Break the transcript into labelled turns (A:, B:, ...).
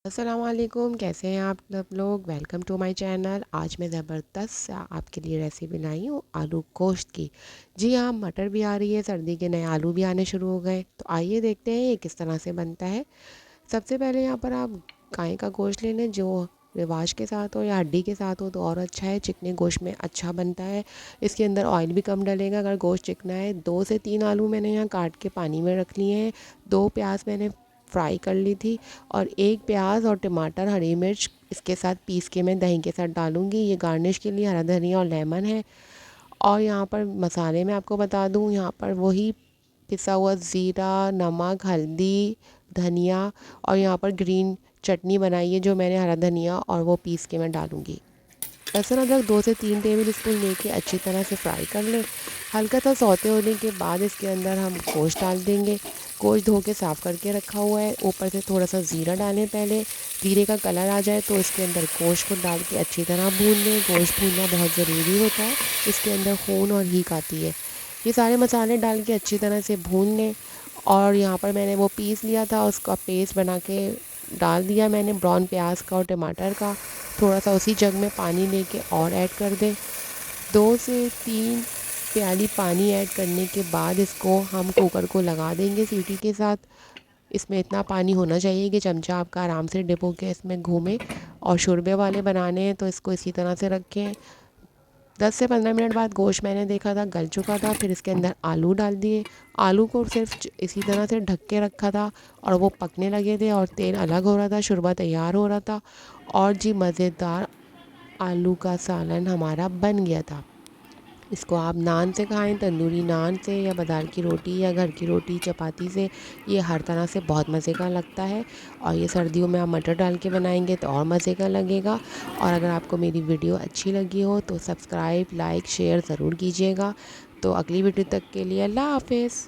A: अस्सलाम वालेकुम, कैसे हैं आप सब लोग। Welcome to my channel. आज मैं ज़बरदस्त आपके लिए रेसिपी बनाई हूँ आलू गोश्त की। जी हाँ, मटर भी आ रही है, सर्दी के नए आलू भी आने शुरू हो गए। तो आइए देखते हैं ये किस तरह से बनता है। सबसे पहले यहाँ पर आप गाय का गोश्त ले लें, जो रिवाज के साथ हो या हड्डी के साथ हो तो और अच्छा है। चिकने गोश्त में अच्छा बनता है, इसके अंदर ऑयल भी कम डलेगा अगर गोश्त चिकना है। 2 से 3 आलू मैंने यहाँ काट के पानी में रख लिए हैं। 2 प्याज मैंने फ्राई कर ली थी और 1 प्याज और टमाटर, हरी मिर्च इसके साथ पीस के मैं दही के साथ डालूँगी। ये गार्निश के लिए हरा धनिया और लेमन है। और यहाँ पर मसाले मैं आपको बता दूँ, यहाँ पर वही पिसा हुआ ज़ीरा, नमक, हल्दी, धनिया और यहाँ पर ग्रीन चटनी बनाई है जो मैंने, हरा धनिया और वो पीस के मैं डालूँगी। लहसुन अदरक 2 से 3 टेबल स्पून लेके अच्छी तरह से फ्राई कर लें। हल्का सा सौते होने के बाद इसके अंदर हम गोश्त डाल देंगे। गोश्त धो के साफ़ करके रखा हुआ है। ऊपर से थोड़ा सा ज़ीरा डालें पहले। ज़ीरे का कलर आ जाए तो इसके अंदर गोश्त को डाल के अच्छी तरह भून लें। गोश्त भूनना बहुत ज़रूरी होता है, इसके अंदर खून और हीक आती है। ये सारे मसाले डाल के अच्छी तरह से भून लें। और यहाँ पर मैंने वो पीस लिया था, उसका पेस्ट बना के डाल दिया मैंने, ब्राउन प्याज का और टमाटर का। थोड़ा सा उसी जग में पानी लेके और ऐड कर दें। 2 से 3 प्याली पानी ऐड करने के बाद इसको हम कुकर को लगा देंगे सीटी के साथ। इसमें इतना पानी होना चाहिए कि चमचा आपका आराम से डिप होकर इसमें घूमे। और शोरबे वाले बनाने हैं तो इसको इसी तरह से रखें। 10 से 15 मिनट बाद गोश्त मैंने देखा था गल चुका था। फिर इसके अंदर आलू डाल दिए। आलू को सिर्फ इसी तरह से ढक के रखा था और वो पकने लगे थे और तेल अलग हो रहा था, शोरबा तैयार हो रहा था। और जी मज़ेदार आलू का सालन हमारा बन गया था। इसको आप नान से खाएं, तंदूरी नान से या बाजार की रोटी या घर की रोटी चपाती से। ये हर तरह से बहुत मज़े का लगता है। और ये सर्दियों में आप मटर डाल के बनाएंगे तो और मज़े का लगेगा। और अगर आपको मेरी वीडियो अच्छी लगी हो तो सब्सक्राइब, लाइक, शेयर ज़रूर कीजिएगा। तो अगली वीडियो तक के लिए अल्लाह हाफ़िज़।